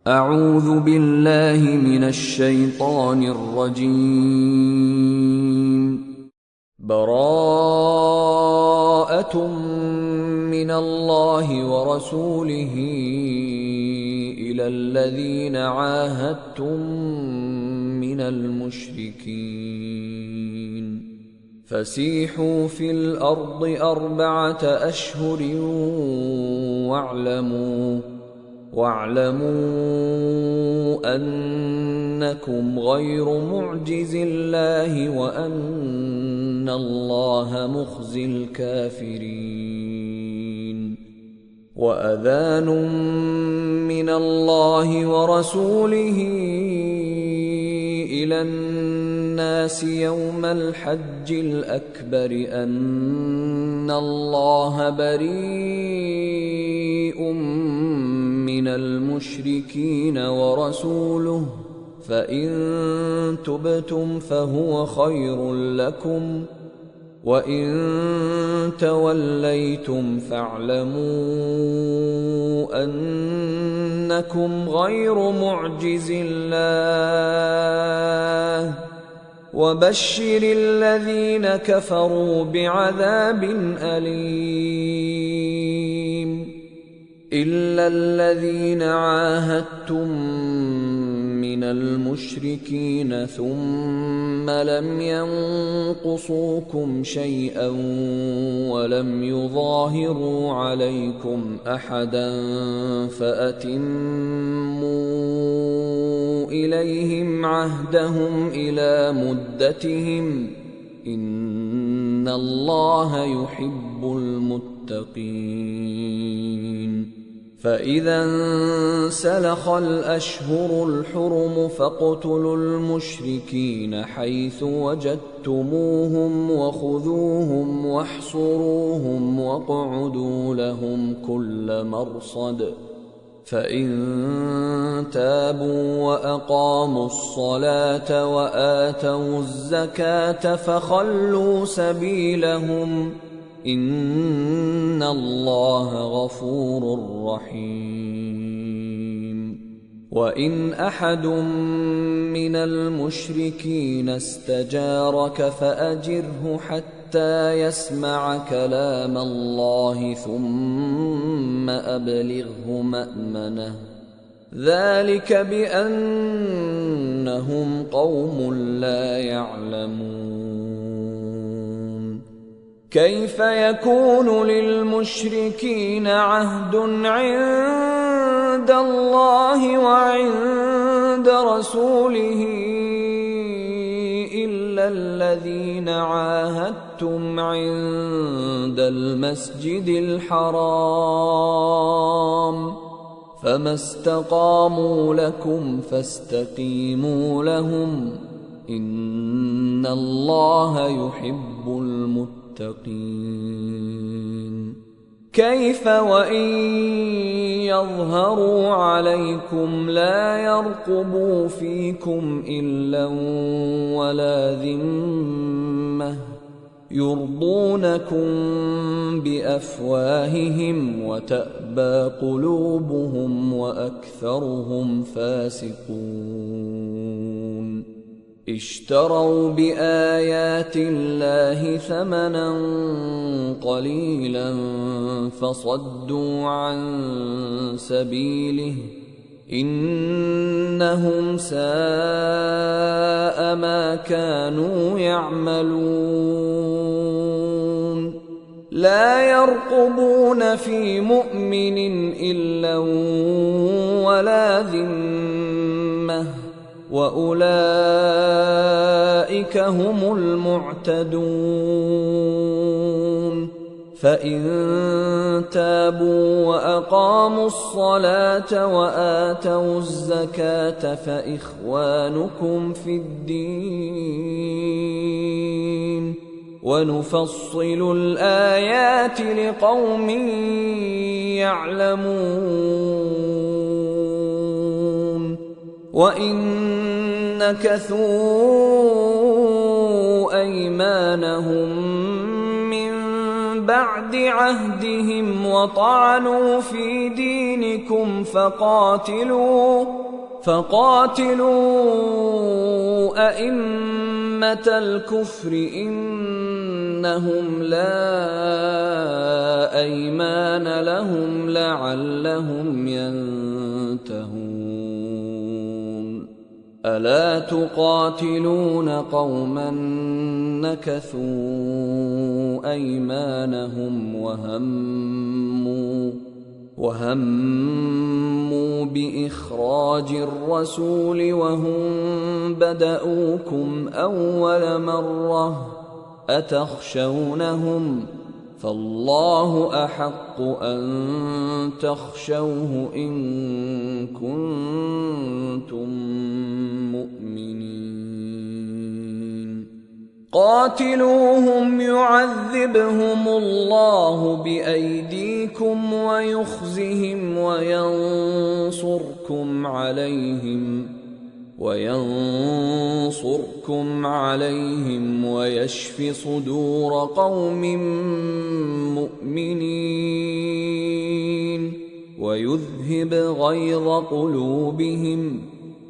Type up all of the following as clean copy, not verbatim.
أعوذ بالله من الشيطان الرجيم. براءة من الله ورسوله إلى الذين عاهدتم من المشركين فسيحوا في الأرض 4 أشهر واعلموا أنكم غير معجز الله وأن الله مخزي الكافرين. وأذان من الله ورسوله إلى الناس يوم الحج الأكبر أن الله بريء من المشركين ورسوله فإن تبتم فهو خير لكم وإن توليتم فاعلموا أنكم غير معجز الله وبشر الذين كفروا بعذاب أليم. إلا الذين عاهدتم من المشركين ثم لم ينقصوكم شيئا ولم يظاهروا عليكم أحدا فأتموا إليهم عهدهم إلى مدتهم إن الله يحب المتقين. فإذا انسلخ الأشهر الحرم فاقتلوا المشركين حيث وجدتموهم وخذوهم واحصروهم واقعدوا لهم كل مرصد. فإن تابوا وأقاموا الصلاة وآتوا الزكاة فخلوا سبيلهم إن الله غفور رحيم. وإن أحد من المشركين استجارك فأجره حتى يسمع كلام الله ثم أبلغه مأمنه ذلك بأنهم قوم لا يعلمون. كيف يكون للمشركين عهد عند الله وعند رسوله إلا الذين عاهدتم عند المسجد الحرام فما استقاموا لكم فاستقيموا لهم إن الله يحب المتقين. كيف وإن يظهروا عليكم لا يرقبوا فيكم إلا ولا ذمة يرضونكم بأفواههم وتأبى قلوبهم وأكثرهم فاسقون. اشتروا بآيات الله ثمنا قليلا فصدوا عن سبيله إنهم ساء ما كانوا يعملون. لا يرقبون في مؤمن إلا ولا ذمة وأولئك هم المعتدون. فإن تابوا وأقاموا الصلاة وآتوا الزكاة فإخوانكم في الدين ونفصل الآيات لقوم يعلمون. وإن نكثوا أيمانهم من بعد بعد عهدهم وطعنوا في دينكم فقاتلوا أئمة الكفر إنهم لا أيمان لهم لعلهم ينتهون. ألا تقاتلون قوما نكثوا أيمانهم وهموا بإخراج الرسول وهم بدؤوكم أول مرة أتخشونهم فالله أحق أن تخشوه إن كنتم مؤمنين. قاتلوهم يعذبهم الله بأيديكم ويخزهم وينصركم عليهم ويشف صدور قوم مؤمنين ويذهب غيظ قلوبهم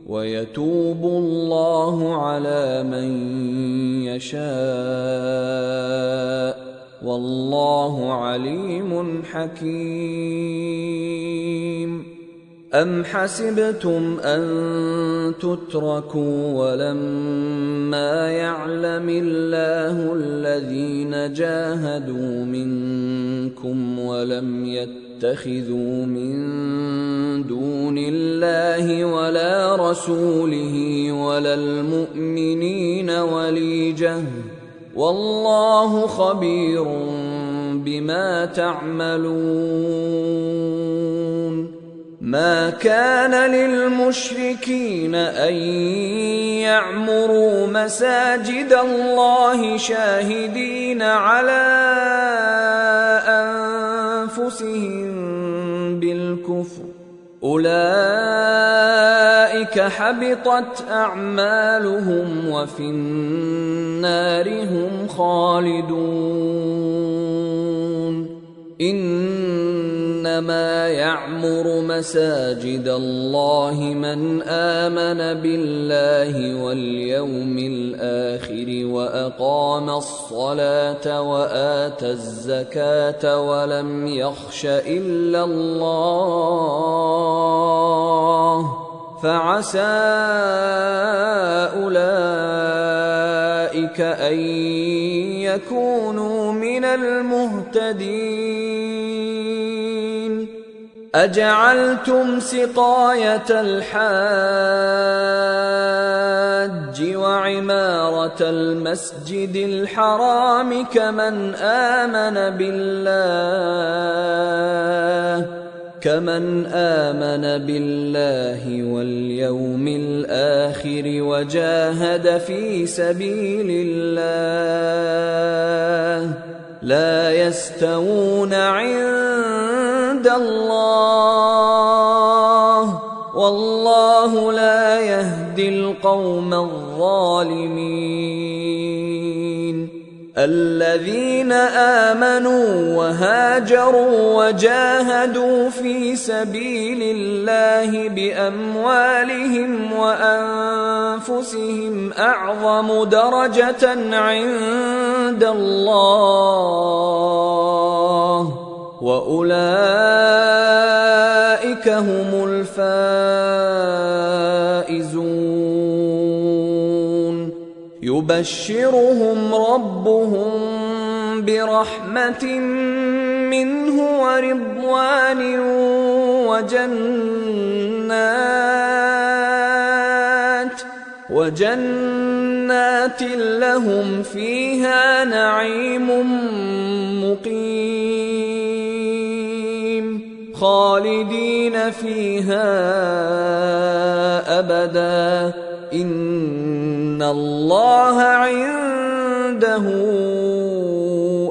ويتوب الله على من يشاء والله عليم حكيم. أم حسبتم أن تتركوا ولما يعلم الله الذين جاهدوا منكم ولم يتخذوا من دون الله ولا رسوله ولا المؤمنين وليجة والله خبير بما تعملون. ما كان للمشركين أن يعمروا مساجد الله شاهدين على أنفسهم بالكفر أولئك حبطت أعمالهم وفي النار هم خالدون. إنما يعمر مساجد الله من آمن بالله واليوم الآخر وأقام الصلاة وآتى الزكاة ولم يخش إلا الله فعسى أولئك أن يكونوا من المهتدين. أجعلتم سقاية الحاج وعمارة المسجد الحرام كمن آمن بالله واليوم الآخر وجاهد في سبيل الله لا يستوون عند الله والله لا يهدي القوم الظالمين. الذين آمنوا وهاجروا وجاهدوا في سبيل الله بأموالهم وأنفسهم أعظم درجة عند الله وأولئك هم الفائزون. يبشرهم ربهم برحمة منه ورضوان وجنات لهم فيها نعيم مقيم خالدين فيها أبدا إن الله عنده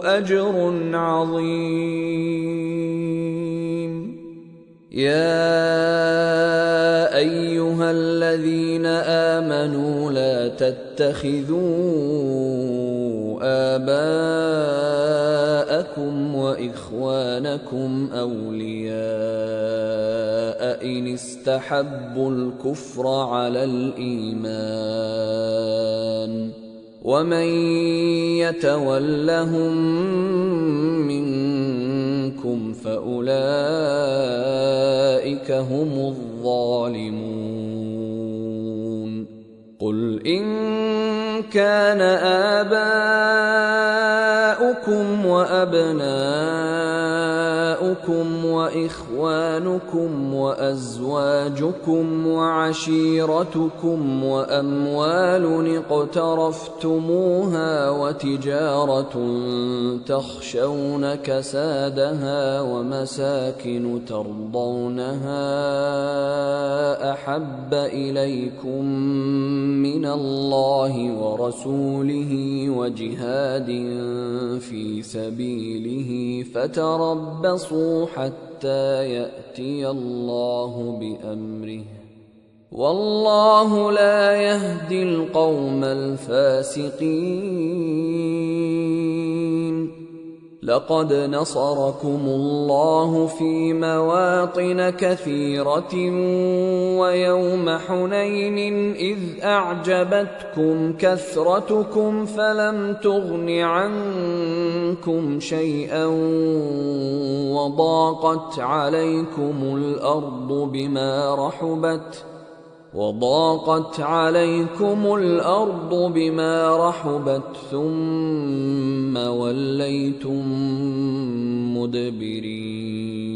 أجر عظيم. يا أيها الذين آمنوا لا تتخذوا آباءكم وإخوانكم يتخذونكم أولياء إن استحبوا الكفر على الإيمان ومن يتولهم منكم فأولئك هم الظالمون قل إن كان آباؤكم وأبناؤكم وإخوانكم وأزواجكم وعشيرتكم وأموال اقترفتموها وتجارة تخشون كسادها ومساكن ترضونها أحب إليكم من الله ورسوله وجهاد في سبيله فتربصوا حتى يأتي الله بأمره والله لا يهدي القوم الفاسقين لقد نصركم الله في مواطن كثيرة ويوم حنين إذ أعجبتكم كثرتكم فلم تغن عنكم شيئا وضاقت عليكم الأرض بما رحبت ثم وليتم مدبرين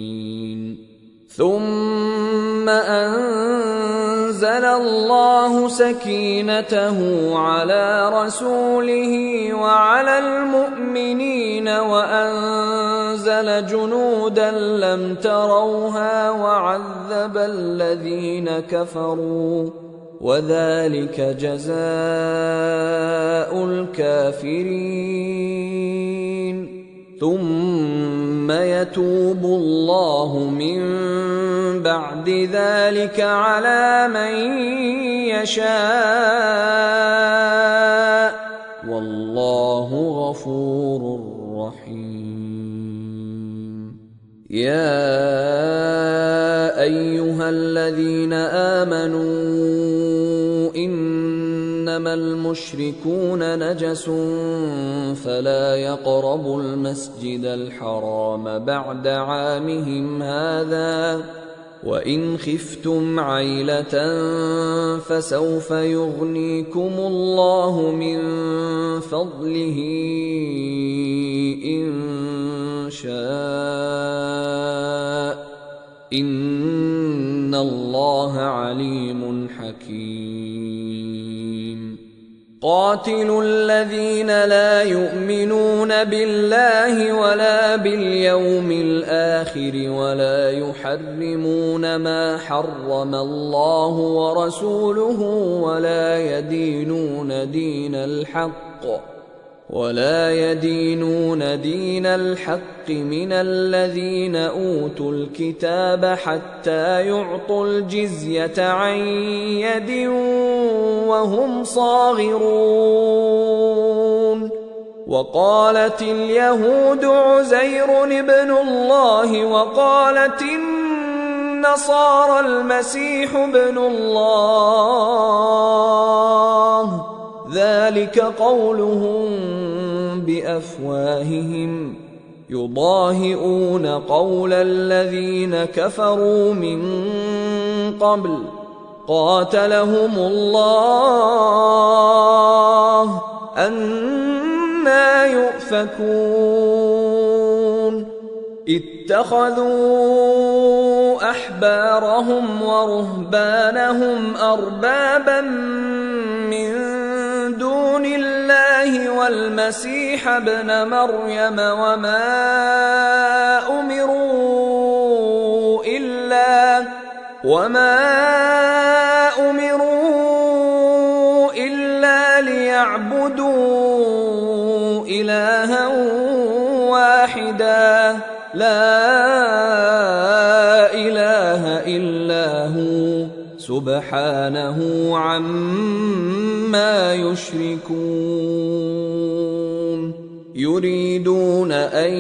ثم أنزل الله سكينته على رسوله وعلى المؤمنين وأنزل جنودا لم تروها وعذب الذين كفروا وذلك جزاء الكافرين ثم يتوب الله من بعد ذلك على من يشاء والله غفور رحيم يا أيها الذين آمنوا إنما المشركون نجس فلا يقربوا المسجد الحرام بعد عامهم هذا وإن خفتم عيلة فسوف يغنيكم الله من فضله إن شاء إن الله عليم حكيم قاتلوا الذين لا يؤمنون بالله ولا باليوم الآخر ولا يحرمون ما حرم الله ورسوله ولا يدينون دين الحق من الذين أوتوا الكتاب حتى يعطوا الجزية عن يد وهم صاغرون وقالت اليهود عزير ابن الله وقالت النصارى المسيح ابن الله ذلك قولهم بأفواههم يضاهئون قول الذين كفروا من قبل قاتلهم الله أنى يؤفكون اتخذوا أحبارهم ورهبانهم أربابا من دون الله والمسيح ابن مريم وما أمروا إلا ليعبدوا إلها واحدا لا إله إلا هو سبحانه عما يشركون يريدون أن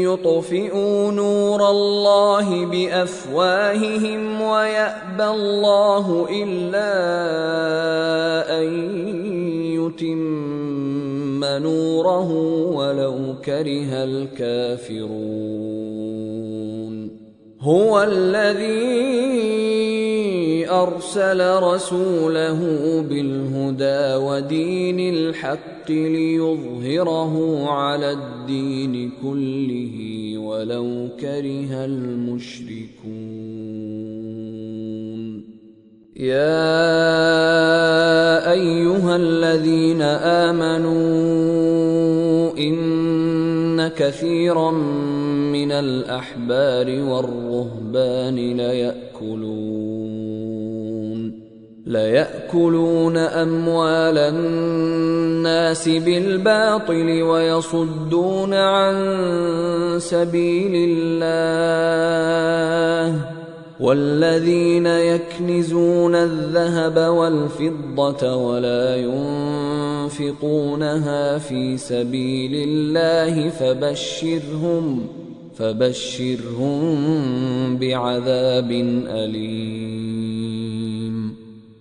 يطفئوا نور الله بأفواههم ويأبى الله إلا أن يتم نوره ولو كره الكافرون. هو الذي أرسل رسوله بالهدى ودين الحق ليظهره على الدين كله ولو كره المشركون. يا أيها الذين آمنوا إن كثيرا من الأحبار والرهبان ليأكلون أموال الناس بالباطل ويصدون عن سبيل الله. والذين يكنزون الذهب والفضة ولا ينفقونها في سبيل الله فبشرهم بعذاب أليم.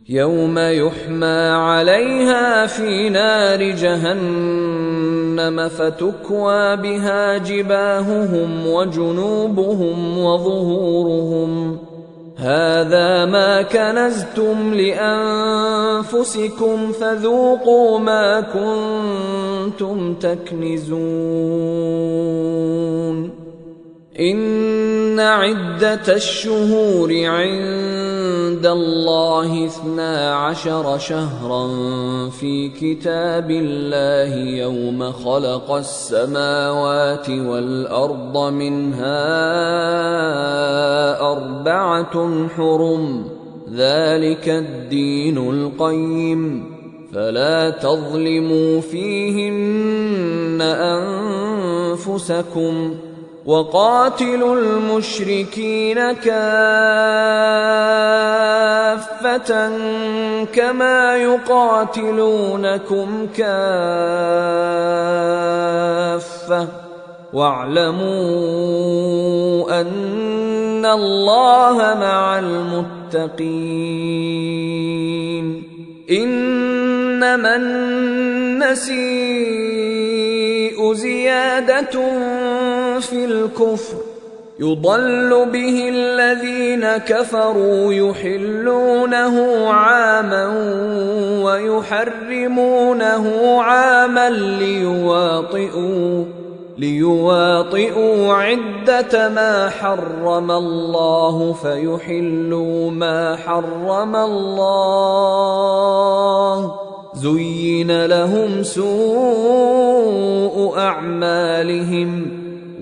يوم يحمى عليها في نار جهنم فتكوى بها جباههم وجنوبهم وظهورهم هذا ما كنزتم لأنفسكم فذوقوا ما كنتم تكنزون. إن عدة الشهور عند الله 12 شهرا في كتاب الله يوم خلق السماوات والأرض منها 4 حرم ذلك الدين القيم فلا تظلموا فيهن أنفسكم وقاتلوا المشركين كافة كما يقاتلونكم كافة واعلموا أن الله مع المتقين. إنما النسيء زيادة في الكفر يضل به الذين كفروا يحلونه عاما ويحرمونه عاما ليواطئوا عدة ما حرم الله فيحلوا ما حرم الله. زين لهم سوء أعمالهم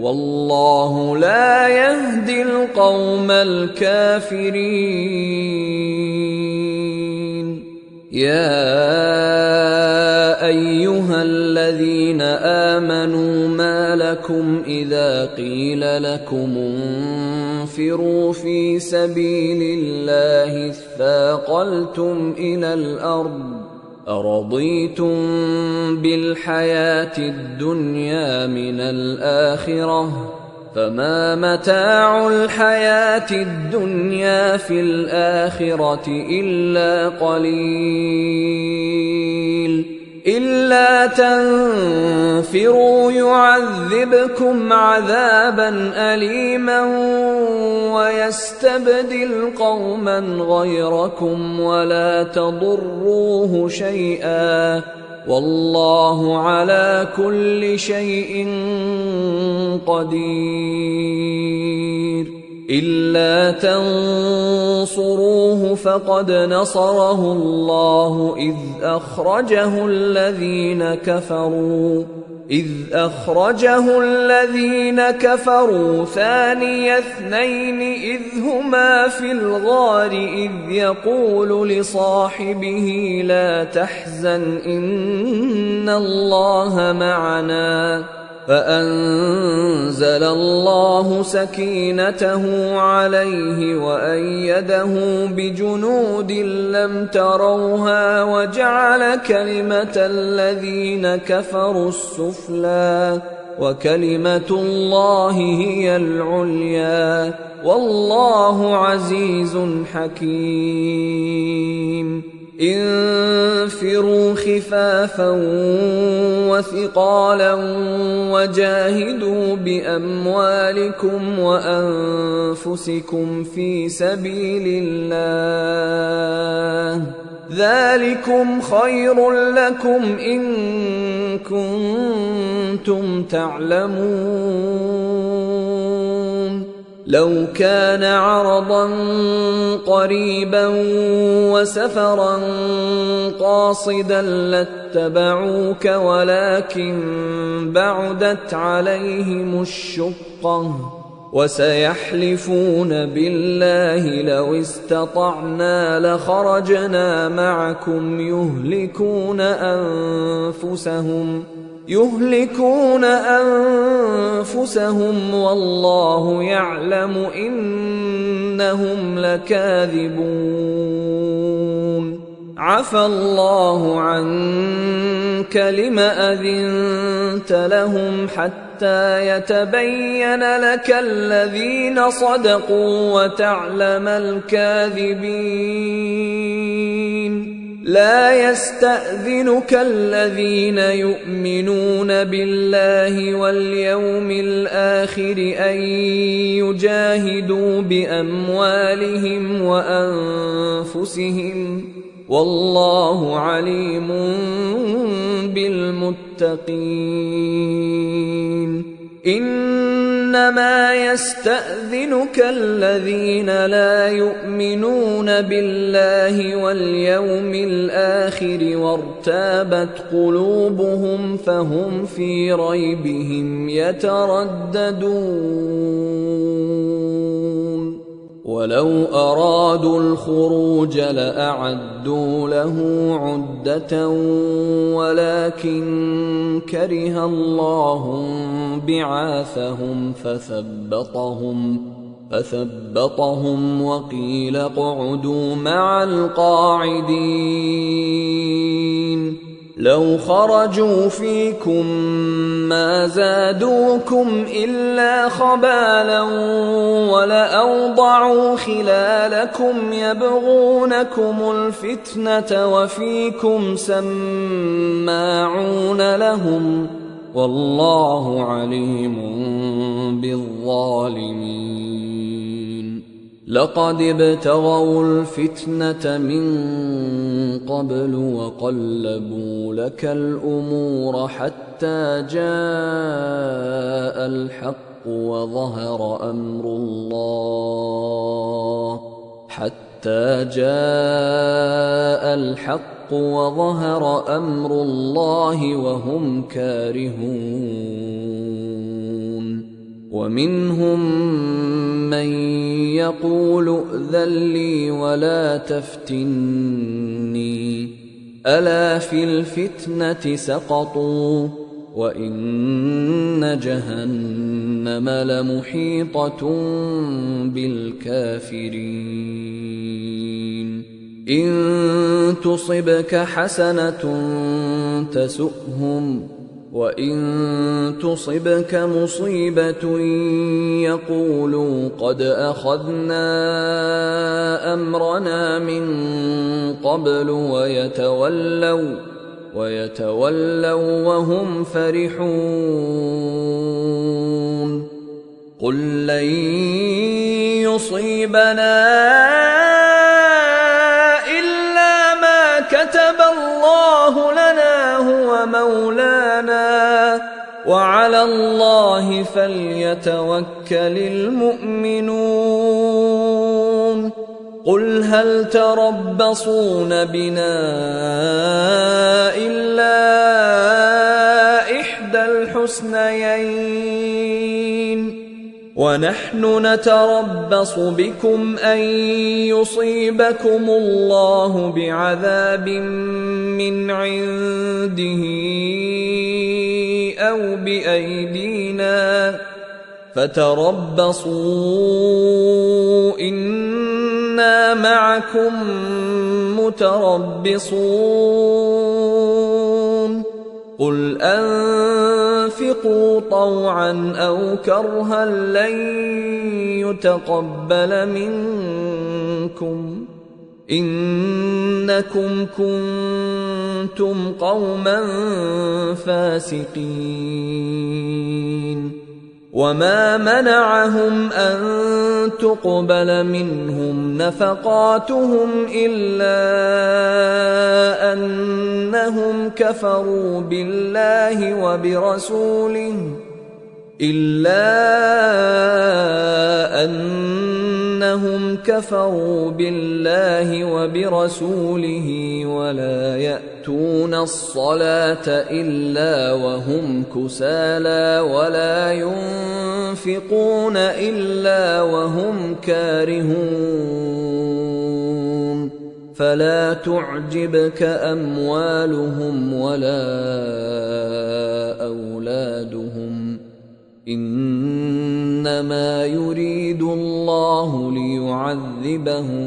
والله لا يهدي القوم الكافرين. يا أيها الذين آمنوا ما لكم إذا قيل لكم انفروا في سبيل الله اثاقلتم إلى الأرض أرضيتم بالحياة الدنيا من الآخرة فما متاع الحياة الدنيا في الآخرة إلا قليل. إلا تنفروا يعذبكم عذابا أليما ويستبدل قوما غيركم ولا تضروه شيئا والله على كل شيء قدير. إلا تنصروه فقد نصره الله إذ أخرجه الذين كفروا ثاني اثنين إذ هما في الغار إذ يقول لصاحبه لا تحزن إن الله معنا فأنزل الله سكينته عليه وأيده بجنود لم تروها وجعل كلمة الذين كفروا السفلى وكلمة الله هي العليا والله عزيز حكيم. انفروا خفافا وثقالا وجاهدوا بأموالكم وأنفسكم في سبيل الله ذلكم خير لكم إن كنتم تعلمون. لو كان عرضا قريبا وسفرا قاصدا لاتبعوك ولكن بعدت عليهم الشقة وسيحلفون بالله لو استطعنا لخرجنا معكم يهلكون أنفسهم والله يعلم إنهم لكاذبون. عفى الله عنك لم أذنت لهم حتى يتبين لك الذين صدقوا وتعلم الكاذبين. لا يستأذنك الذين يؤمنون بالله واليوم الآخر أن يجاهدوا بأموالهم وأنفسهم والله عليم بالمتقين. إنما يستأذنك الذين لا يؤمنون بالله واليوم الآخر وارتابت قلوبهم فهم في ريبهم يترددون. ولو أرادوا الخروج لأعدوا له عدة ولكن كره الله بعاثهم فثبطهم وقيل اقعدوا مع القاعدين. لو خرجوا فيكم ما زادوكم إلا خبالا ولأوضعوا خلالكم يبغونكم الفتنة وفيكم سماعون لهم والله عليم بالظالمين. لقد ابتغوا الفتنة من قبل وقلبوا لك الأمور حتى جاء الحق وظهر أمر الله وهم كارهون. ومنهم من يقول ائذن لي ولا تفتني ألا في الفتنة سقطوا وإن جهنم لمحيطة بالكافرين. إن تصبك حسنة تسؤهم وإن تصبك مصيبة يقولوا قد أخذنا أمرنا من قبل ويتولوا وهم فرحون. قل لن يصيبنا إلا ما كتب الله لنا هو مولانا وعلى الله فليتوكل المؤمنون. قل هل تربصون بنا إلا إحدى الحسنيين ونحن نتربص بكم أن يصيبكم الله بعذاب من عنده أو بأيدينا فتربصوا إنا معكم متربصون قل أنفقوا طوعا أو كرها لن يتقبل منكم إنكم كنتم قوما فاسقين وما منعهم أن تقبل منهم نفقاتهم إلا أنهم كفروا بالله وبرسوله ولا يأتون الصلاة إلا وهم كسالى ولا ينفقون إلا وهم كارهون فلا تعجبك أموالهم ولا أولادهم إنما يريد الله ليعذبهم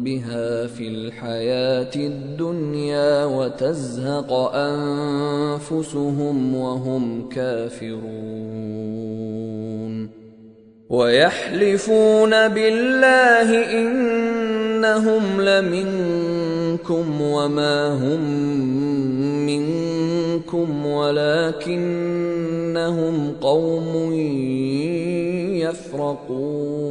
بها في الحياة الدنيا وتزهق أنفسهم وهم كافرون ويحلفون بالله إنهم لمنكم وما هم منكم ولكنهم قوم يفرقون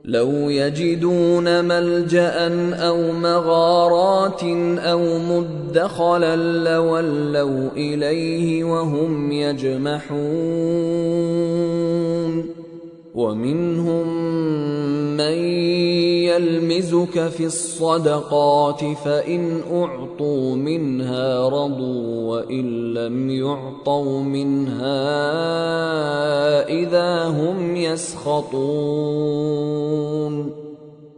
لو يجدون ملجأ أو مغارات أو مدخلا لولوا إليه وهم يجمحون ومنهم من يلمزك في الصدقات فإن أعطوا منها رضوا وإن لم يعطوا منها إذا هم يسخطون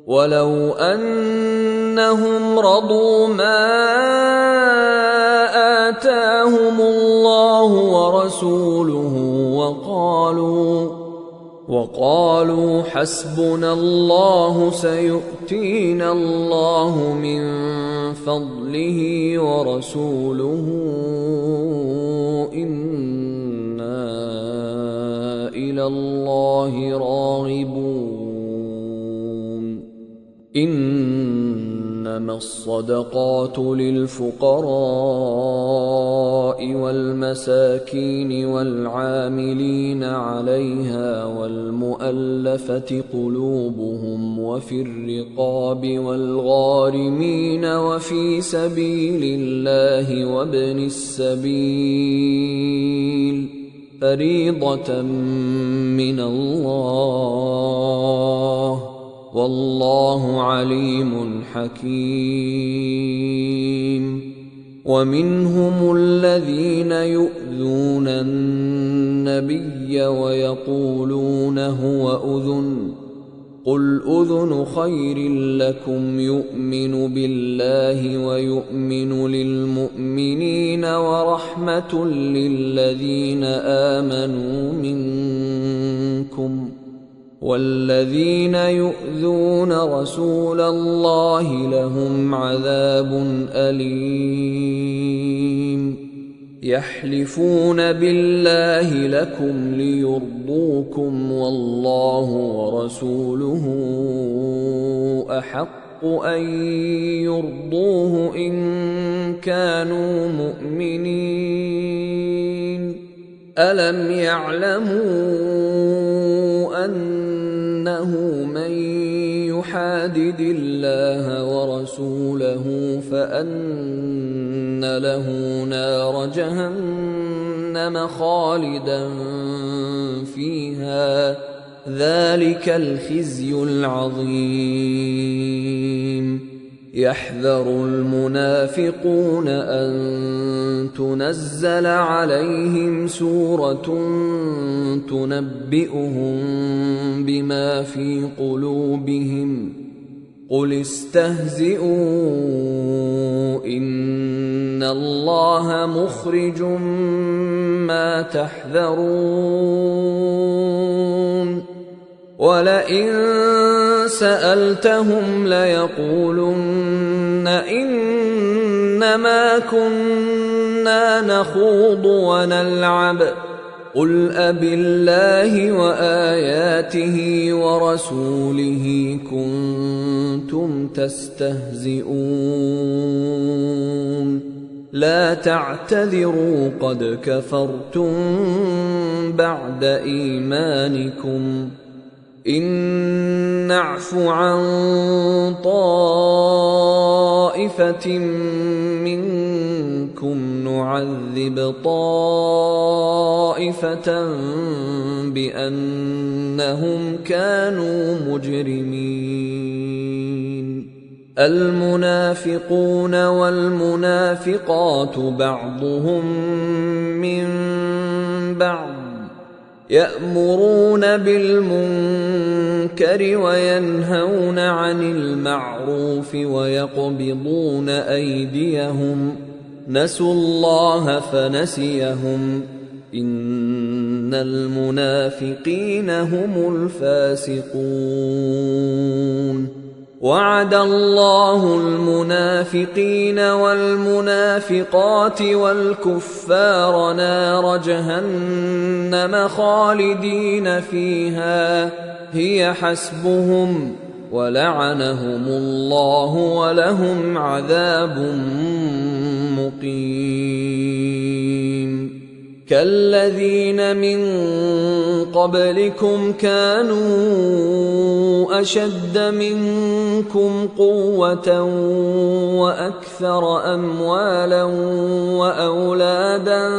ولو أنهم رضوا ما آتاهم الله ورسوله وقالوا حسبنا الله سيؤتينا الله من فضله ورسوله إنا إلى الله راغبون إنما الصدقات للفقراء والمساكين والعاملين عليها والمؤلفة قلوبهم وفي الرقاب والغارمين وفي سبيل الله وابن السبيل فريضة من الله والله عليم حكيم ومنهم الذين يؤذون النبي ويقولون هو أذن قل أذن خير لكم يؤمن بالله ويؤمن للمؤمنين ورحمة للذين آمنوا منكم والذين يؤذون رسول الله لهم عذاب أليم يحلفون بالله لكم ليرضوكم والله ورسوله أحق أن يرضوه إن كانوا مؤمنين ألم يعلموا أنه من يحادد الله ورسوله فأن له نار جهنم خالدا فيها ذلك الخزي العظيم يحذر المنافقون أن تنزل عليهم سورة تنبئهم بما في قلوبهم قل استهزئوا إن الله مخرج ما تحذرون ولئن سألتهم ليقولن إنما كنا نخوض ونلعب قل أبالله وآياته ورسوله كنتم تستهزئون لا تعتذروا قد كفرتم بعد إيمانكم إن نعف عن طائفة منكم نعذب طائفة بأنهم كانوا مجرمين المنافقون والمنافقات بعضهم من بعض يأمرون بالمنكر وينهون عن المعروف ويقبضون أيديهم نسوا الله فنسيهم إن المنافقين هم الفاسقون وعد الله المنافقين والمنافقات والكفار نار جهنم خالدين فيها هي حسبهم ولعنهم الله ولهم عذاب مقيم كالذين من قبلكم كانوا أشد منكم قوة وأكثر أموالا وأولادا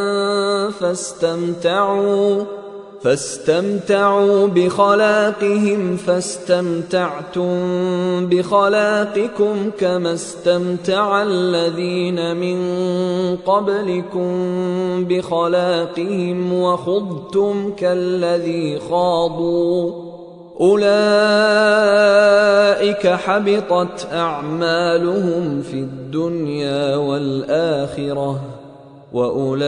فاستمتعوا بخلاقهم فاستمتعتم بخلاقكم كما استمتع الذين من قبلكم بخلاقهم وخضتم كالذي خاضوا أولئك حبطت أعمالهم في الدنيا والآخرة وأولئك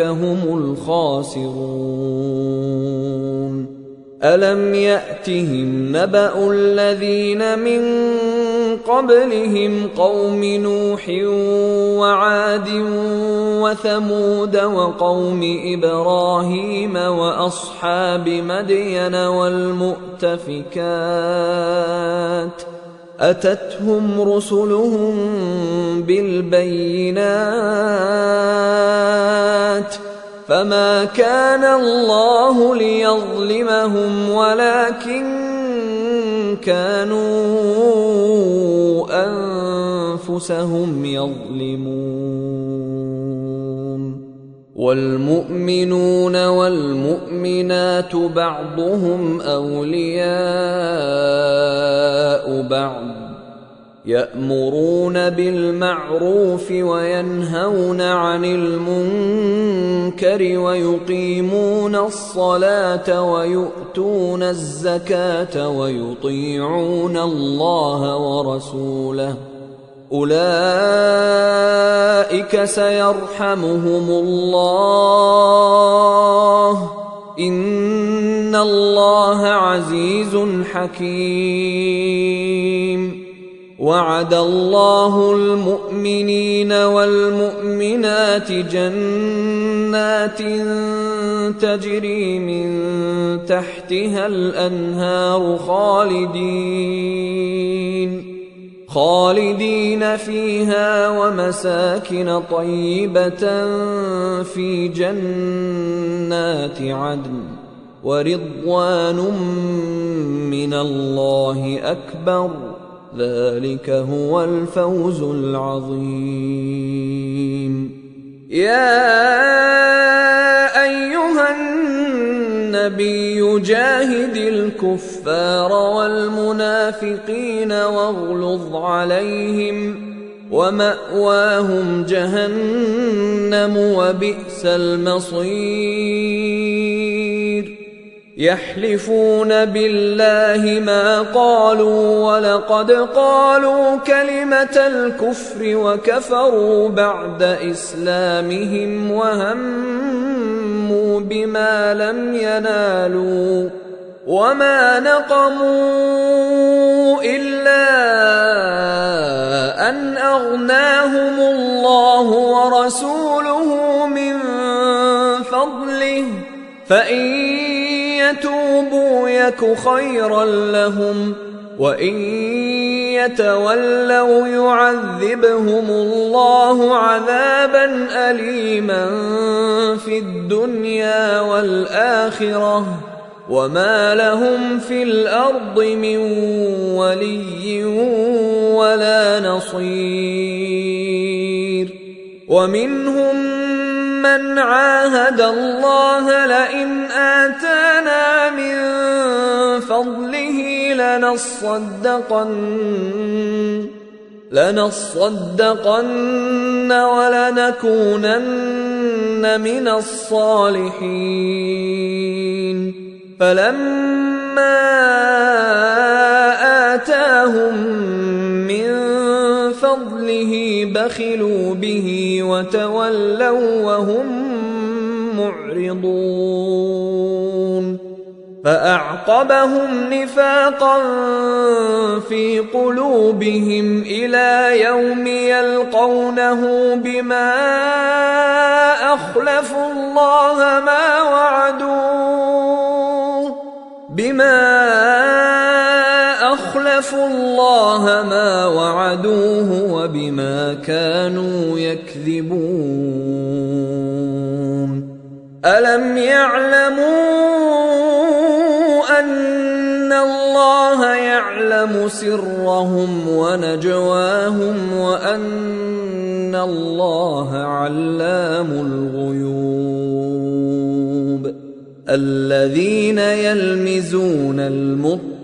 هم الخاسرون ألم يأتهم نبأ الذين من قبلهم قوم نوح وعاد وثمود وقوم إبراهيم وأصحاب مدين والمؤتفكات أتتهم رسلهم بالبينات فما كان الله ليظلمهم ولكن كانوا أنفسهم يظلمون والمؤمنون والمؤمنات بعضهم أولياء بعض يأمرون بالمعروف وينهون عن المنكر ويقيمون الصلاة ويؤتون الزكاة ويطيعون الله ورسوله أولئك سيرحمهم الله إن الله عزيز حكيم وعد الله المؤمنين والمؤمنات جنات تجري من تحتها الأنهار خالدين فيها ومساكن طيبة في جنات عدن ورضوان من الله أكبر ذلك هو الفوز العظيم يا أيها النبي جاهد الكفار والمنافقين واغلظ عليهم ومأواهم جهنم وبئس المصير يحلفون بالله ما قالوا ولقد قالوا كلمة الكفر وكفروا بعد إسلامهم وهموا بما لم ينالوا وما نقموا إلا أن أغناهم الله ورسوله من فضله فإن يتوبوا يك خيرا لهم وإن يتولوا يعذبهم الله عذابا أليما في الدنيا والآخرة وما لهم في الأرض من ولي ولا نصير ومنهم من عاهد الله لئن آتانا من فضله لنصدقن ولنكونن من الصالحين فلما آتاهم من فضله بخلوا به وتولوا وهم معرضون فأعقبهم نفاقا في قلوبهم إلى يوم يلقونه بما أخلفوا الله ما وعدوه وبما كانوا يكذبون ألم يعلموا أن الله يعلم سرهم ونجواهم وأن الله علام الغيوب الذين يلمزون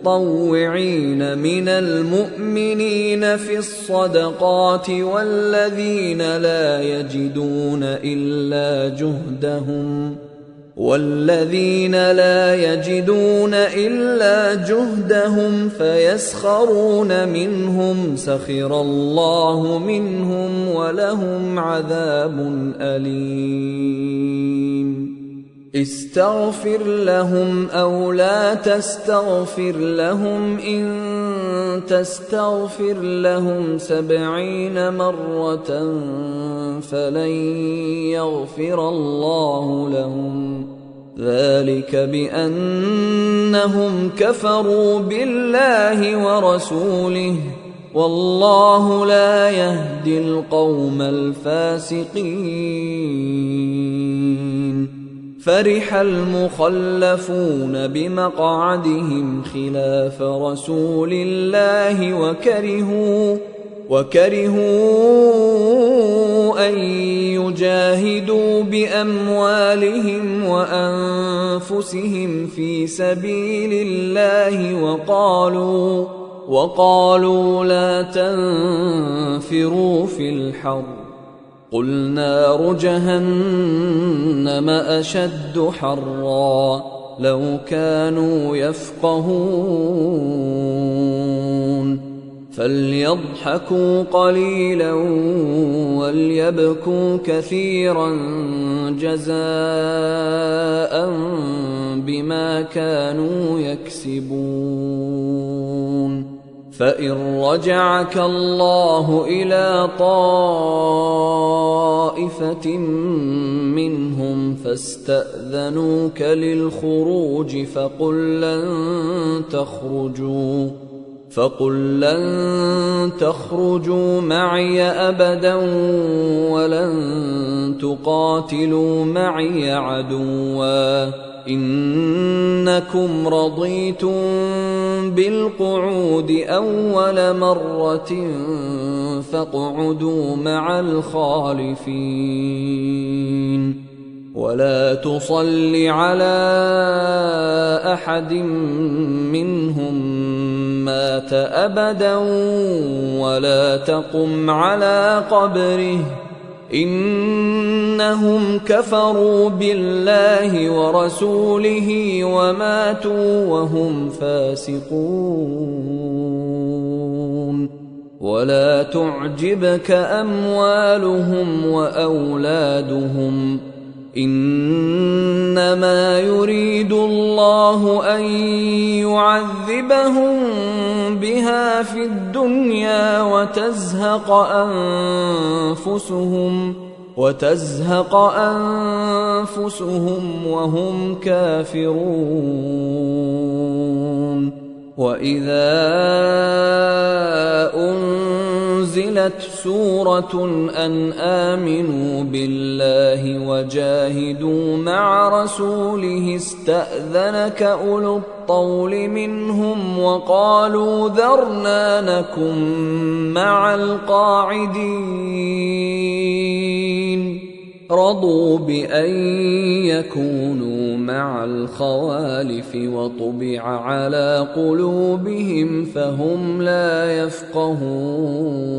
المطوعين من المؤمنين في الصدقات والذين لا يجدون إلا جهدهم فيسخرون منهم سخر الله منهم ولهم عذاب أليم استغفر لهم أو لا تستغفر لهم إن تستغفر لهم 70 مرة فلن يغفر الله لهم ذلك بأنهم كفروا بالله ورسوله والله لا يهدي القوم الفاسقين فرح المخلفون بمقعدهم خلاف رسول الله وكرهوا أن يجاهدوا بأموالهم وأنفسهم في سبيل الله وقالوا لا تنفروا في الحر قل نار جهنم أشد حرا لو كانوا يفقهون فليضحكوا قليلا وليبكوا كثيرا جزاء بما كانوا يكسبون فإن رجعك الله إلى طائفة منهم فاستأذنوك للخروج فقل لن تخرجوا معي أبدا ولن تقاتلوا معي عدوا إنكم رضيتم بالقعود أول مرة فاقعدوا مع الخالفين ولا تصل على أحد منهم مات أبدا ولا تقم على قبره إنهم كفروا بالله ورسوله وماتوا وهم فاسقون. ولا تعجبك أموالهم وأولادهم، إنما يريد الله أن يعذبهم بها في الدنيا وتزهق أنفسهم وهم كافرون. وإذا أنزلت سورة أن آمنوا بالله وجاهدوا مع رسوله استأذنك أولو الطول منهم وقالوا ذرنا نكن مع القاعدين. رضوا بأن يكونوا مع الخوالف وطبع على قلوبهم فهم لا يفقهون.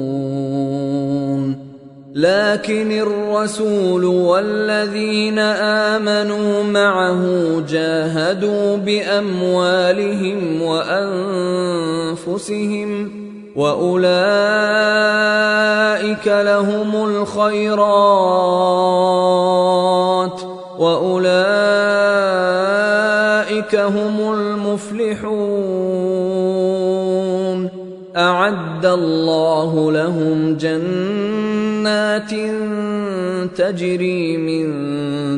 لكن الرسول والذين آمنوا معه جاهدوا بأموالهم وأنفسهم وأولئك لهم الخيرات وأولئك هم المفلحون. أعد الله لهم جنات تجري من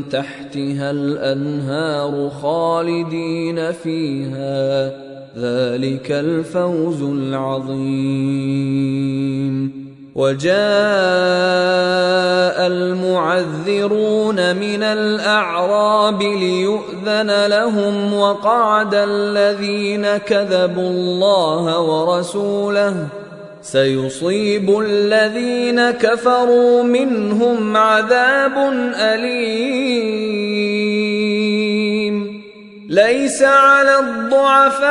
تحتها الأنهار خالدين فيها، ذلك الفوز العظيم. وجاء المعذرون من الأعراب ليؤذن لهم وقعد الذين كذبوا الله ورسوله، سيصيب الذين كفروا منهم عذاب أليم. ليس على الضعفاء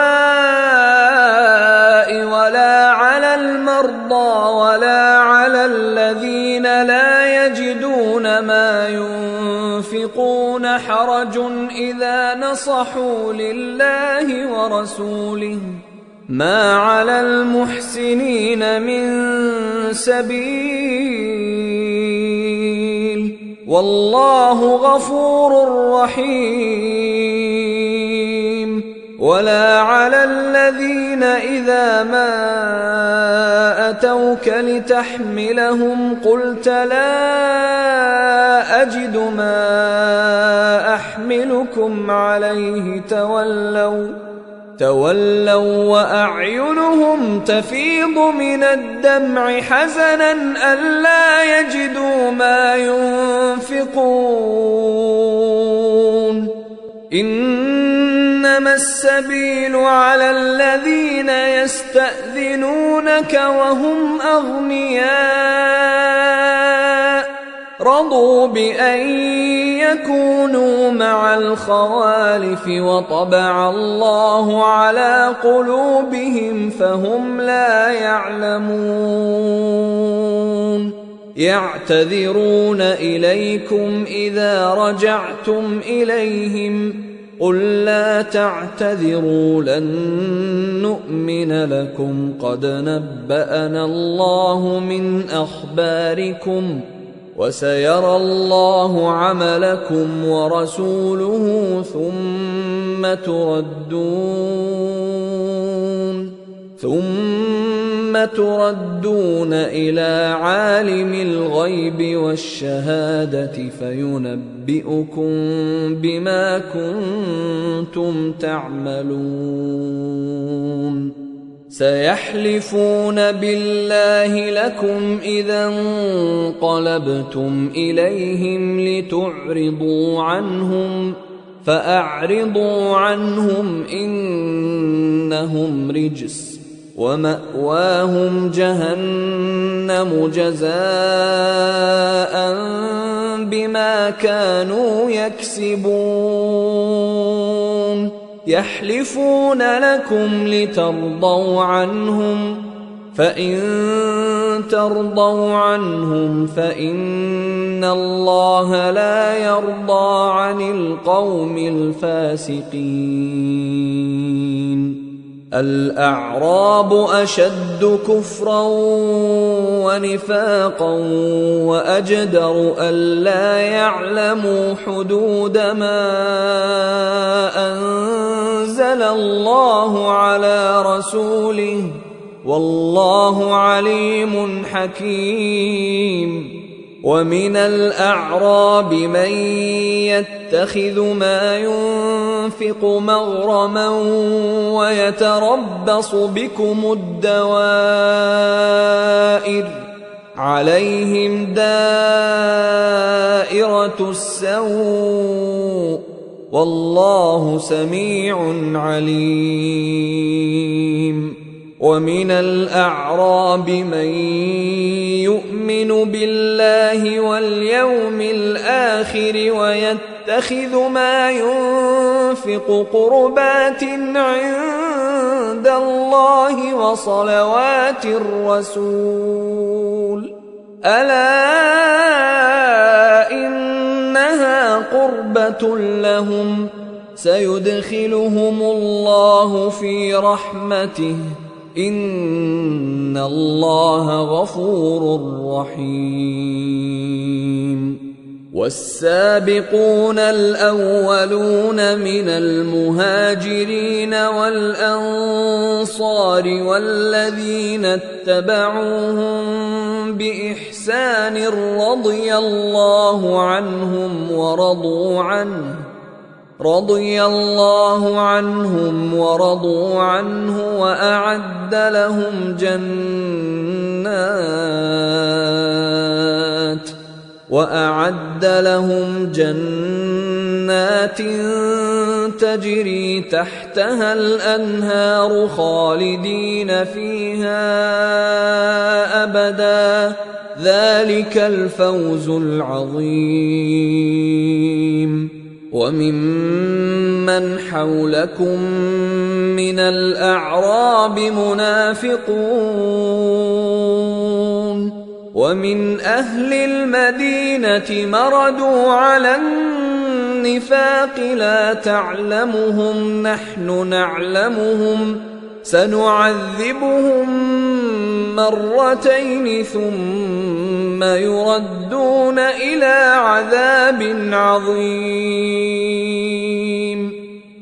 ولا على المرضى ولا على الذين لا يجدون ما ينفقون حرج إذا نصحوا لله ورسوله، ما على المحسنين من سبيل، والله غفور رحيم. ولا على الذين إذا ما أتوك لتحملهم قلت لا أجد ما أحملكم عليه تولوا وأعينهم تفيض من الدمع حزنا ألا يجدوا ما ينفقون. إنما السبيل على الذين يستأذنونك وهم أغنياء رضوا بأن يكونوا مع الخوالف وطبع الله على قلوبهم فهم لا يعلمون. يعتذرون إليكم إذا رجعتم إليهم قل لا تعتذروا لن نؤمن لكم قد نبأنا الله من أخباركم وسيرى الله عملكم ورسوله ثم تردون إلى عالم الغيب والشهادة فينبئكم بما كنتم تعملون. سيحلفون بالله لكم إذا انقلبتم إليهم لتعرضوا عنهم فأعرضوا عنهم إنهم رجس ومأواهم جهنم جزاء بما كانوا يكسبون. يحلفون لكم لترضوا عنهم فإن ترضوا عنهم فإن الله لا يرضى عن القوم الفاسقين. الأعراب أشد كفرا ونفاقا وأجدر ألا يعلموا حدود ما أنزل الله على رسوله والله عليم حكيم. ومن الأعراب من يتخذ ما ينفق مغرما ويتربص بكم الدوائر عليهم دائرة السوء والله سميع عليم. ومن الأعراب من يؤمن بالله واليوم الآخر ويتخذ ما ينفق قربات عند الله وصلوات الرسول ألا إنها قربة لهم سيدخلهم الله في رحمته إن الله غفور رحيم. والسابقون الأولون من المهاجرين والأنصار والذين اتبعوهم بإحسان رضي الله عنهم ورضوا عنه وأعد لهم جنات تجري تحتها الأنهار خالدين فيها أبدا ذلك الفوز العظيم. وممن حولكم من الأعراب منافقون ومن أهل المدينة مردوا على النفاق لا تعلمهم نحن نعلمهم سنعذبهم مرتين ثم يردون إلى عذاب عظيم.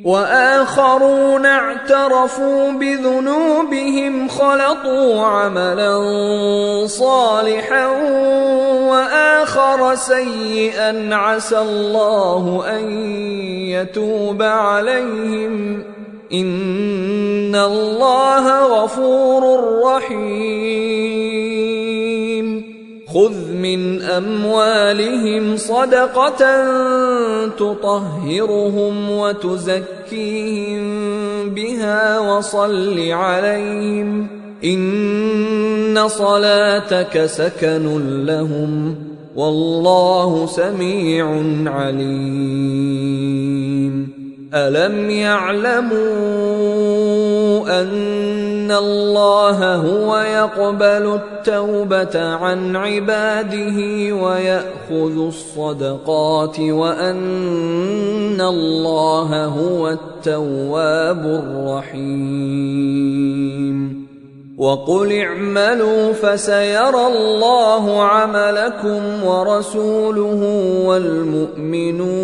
وآخرون اعترفوا بذنوبهم خلطوا عملا صالحا وآخر سيئا عسى الله أن يتوب عليهم إن الله غفور رحيم. خذ من أموالهم صدقة تطهرهم وتزكيهم بها وصل عليهم إن صلاتك سكن لهم والله سميع عليم. ألم يعلموا أن الله هو يقبل التوبة عن عباده ويأخذ الصدقات وأن الله هو التواب الرحيم. وقل اعملوا فسيرى الله عملكم ورسوله والمؤمنون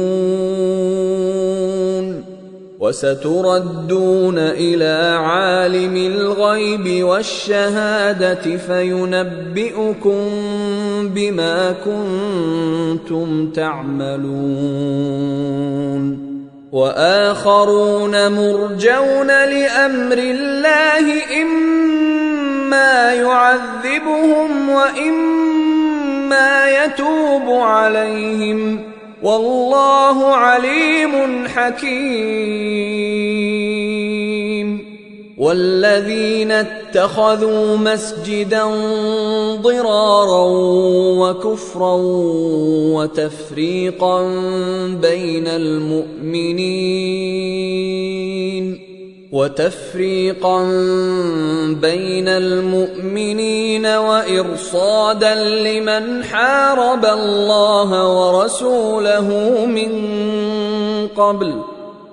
وستردون إلى عالم الغيب والشهادة فينبئكم بما كنتم تعملون. وآخرون مرجون لأمر الله إما يعذبهم وإما يتوب عليهم والله عليم حكيم. والذين اتخذوا مسجدا ضرارا وكفرا وتفريقا بين المؤمنين وتفريقا بين المؤمنين وإرصادا لمن حارب الله ورسوله من قبل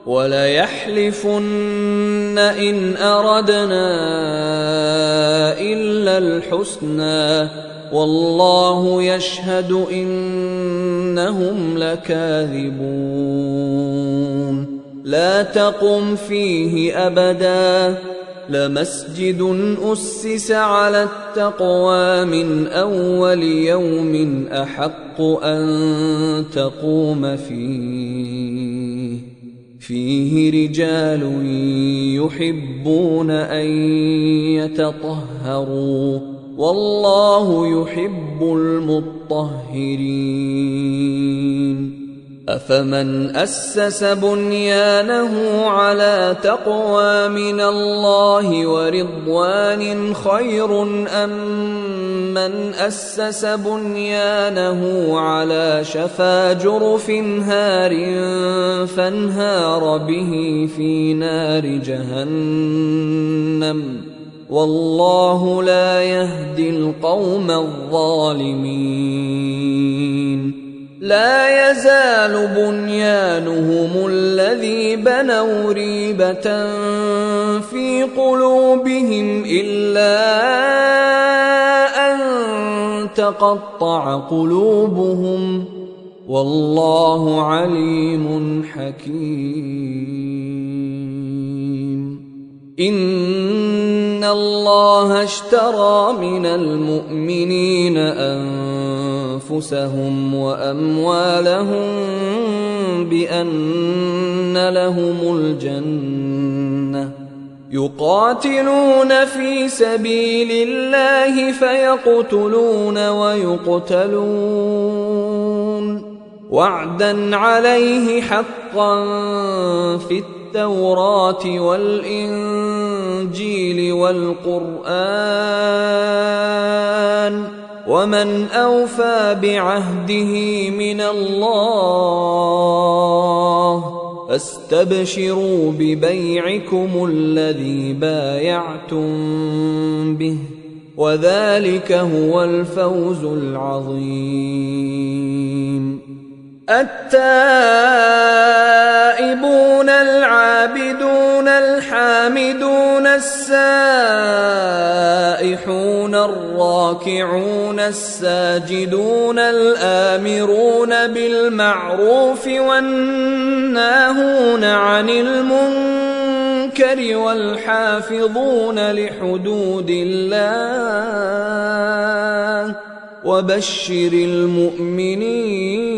وليحلفن إن أردنا إلا الحسنى والله يشهد إنهم لكاذبون لا تقم فيه أبدا لمسجد أسس على التقوى من أول يوم أحق أن تقوم فيه رجال يحبون أن يتطهروا والله يحب المطهرين أفمن أسس بنيانه على تقوى من الله ورضوان خير أم من أسس بنيانه على شفا جرف هار فانهار به في نار جهنم والله لا يهدي القوم الظالمين لا يزال بنيانهم الذي بنوا ريبة في قلوبهم إلا أن تقطع قلوبهم والله عليم حكيم إن الله اشترى من المؤمنين أنفسهم وأموالهم بأن لهم الجنة يقاتلون في سبيل الله فيقتلون ويقتلون وعدا عليه حقا في التوراة والإنجيل والقرآن ومن أوفى بعهده من الله فاستبشروا ببيعكم الذي بايعتم به وذلك هو الفوز العظيم التائبون العابدون الحامدون السائحون الراكعون الساجدون الآمرون بالمعروف والناهون عن المنكر والحافظون لحدود الله وبشر المؤمنين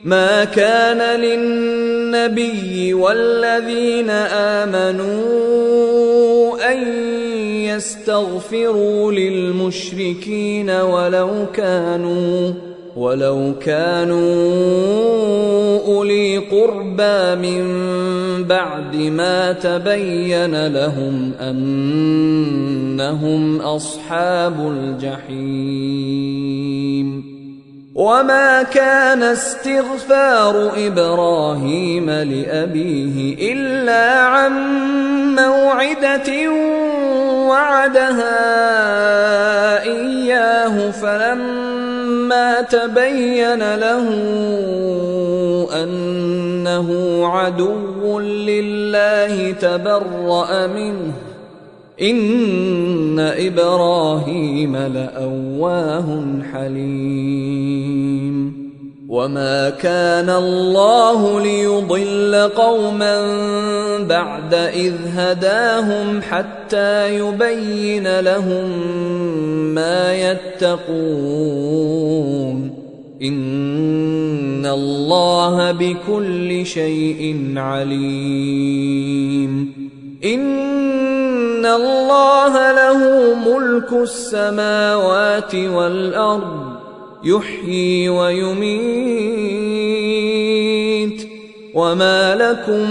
ما كان للنبي والذين آمنوا أن يستغفروا للمشركين ولو كانوا أولي قربى من بعد ما تبين لهم أنهم أصحاب الجحيم وما كان استغفار إبراهيم لأبيه إلا عن موعدة وعدها إياه فلما تبين له أنه عدو لله تبرأ منه إن إبراهيم لأواه حليم وما كان الله ليضل قوما بعد إذ هداهم حتى يبين لهم ما يتقون إن الله بكل شيء عليم إن الله له ملك السماوات والأرض يحيي ويميت وما لكم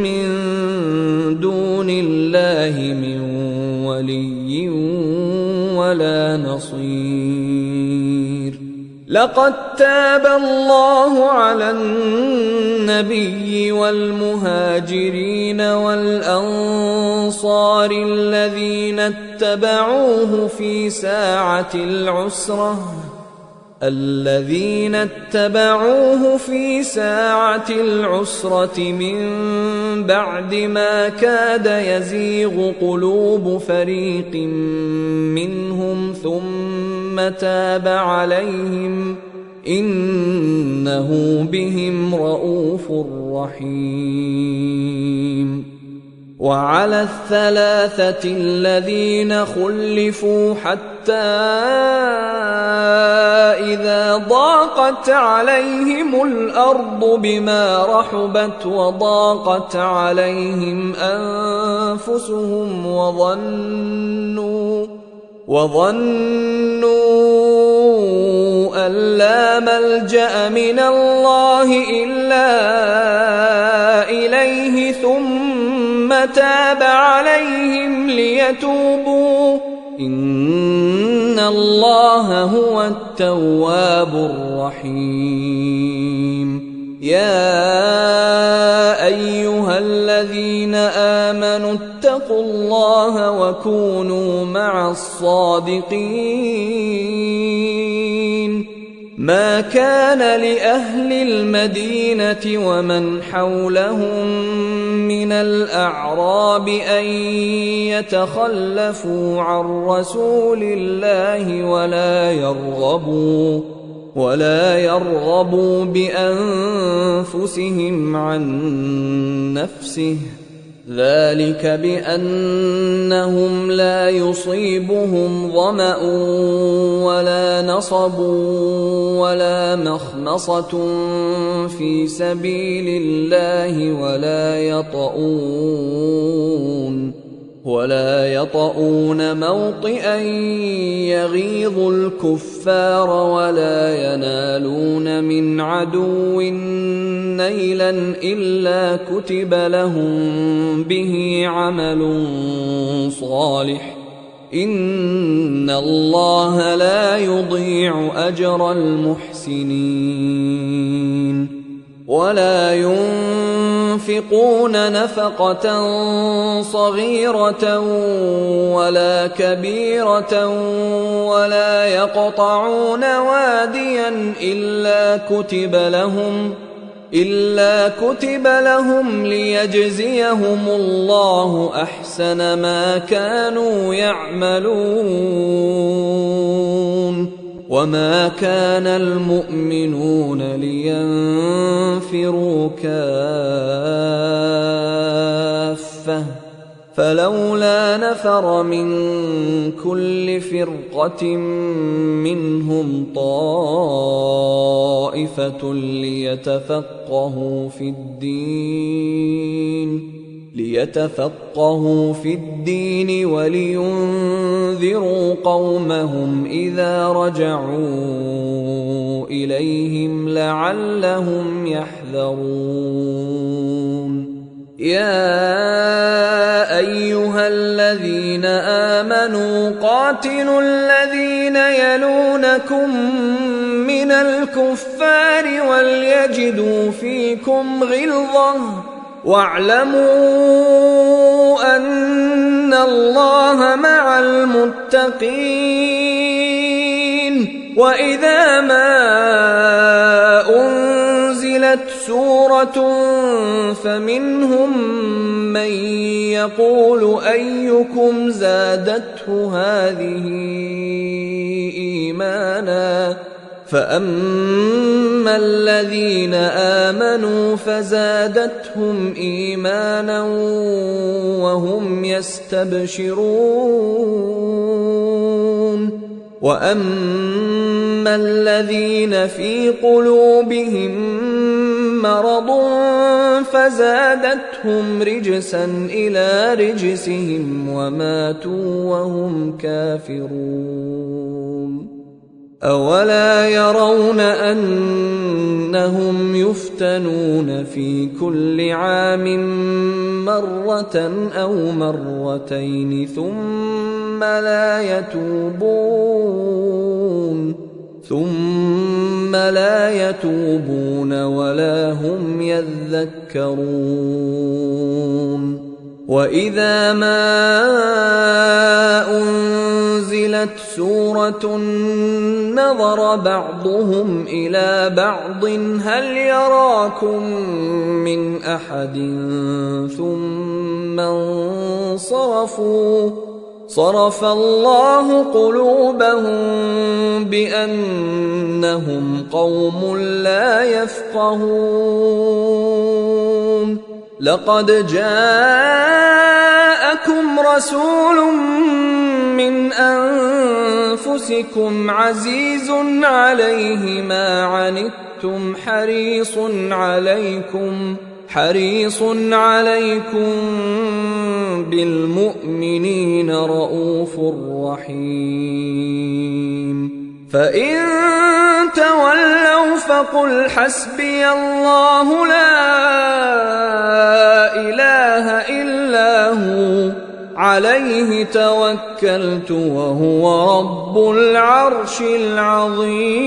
من دون الله من ولي ولا نصير لقد تاب الله على النبي والمهاجرين والأنصار الذين اتبعوه في ساعة العسرة من بعد ما كاد يزيغ قلوب فريق منهم ثم تاب عليهم إنه بهم رءوف رحيم. وعلى الثلاثة الذين خلفوا حتى إذا ضاقت عليهم الأرض بما رحبت وضاقت عليهم أنفسهم وظنوا أن لا ملجأ من الله إلا إليه ثم تاب عليهم ليتوبوا إن الله هو التواب الرحيم. يا أيها الذين آمنوا اتقوا الله وكونوا مع الصادقين. ما كان لأهل المدينة ومن حولهم من الأعراب أن يتخلفوا عن رسول الله ولا يرغبوا بأنفسهم عن نفسه، ذلك بأنهم لا يصيبهم ظمأ ولا نصب ولا مخمصة في سبيل الله ولا يطؤون موطئا يغيظ الكفار ولا ينالون من عدو نيلا إلا كتب لهم به عمل صالح إن الله لا يضيع أجر المحسنين. ولا ينفقون نفقة صغيرة ولا كبيرة ولا يقطعون واديا إلا كتب لهم ليجزيهم الله أحسن ما كانوا يعملون. وما كان المؤمنون لينفروا كافة فلولا نفر من كل فرقة منهم طائفة ليتفقهوا في الدين ولينذروا قومهم إذا رجعوا إليهم لعلهم يحذرون. يا أيها الذين آمنوا قاتلوا الذين يلونكم من الكفار وليجدوا فيكم غلظة واعلموا أن الله مع المتقين. وإذا ما أنزلت سورة فمنهم من يقول أيكم زادته هذه إيمانا فأما الذين آمنوا فزادتهم إيمانا وهم يستبشرون. وأما الذين في قلوبهم مرض فزادتهم رجسا إلى رجسهم وماتوا وهم كافرون. أولا يرون أنهم يفتنون في كل عام مرة أو مرتين ثم لا يتوبون ثم لا يتوبون ولا هم يذكرون وإذا ما أنزلت سورة نظر بعضهم إلى بعض هل يراكم من أحد ثم انصرفوا صرف الله قلوبهم بأنهم قوم لا يفقهون لقد جاءكم رسول من أنفسكم عزيز عليه ما عنتم حريص عليكم بالمؤمنين رؤوف رحيم فإن تولوا فقل حسبي الله لا إله إلا هو عليه توكلت وهو رب العرش العظيم.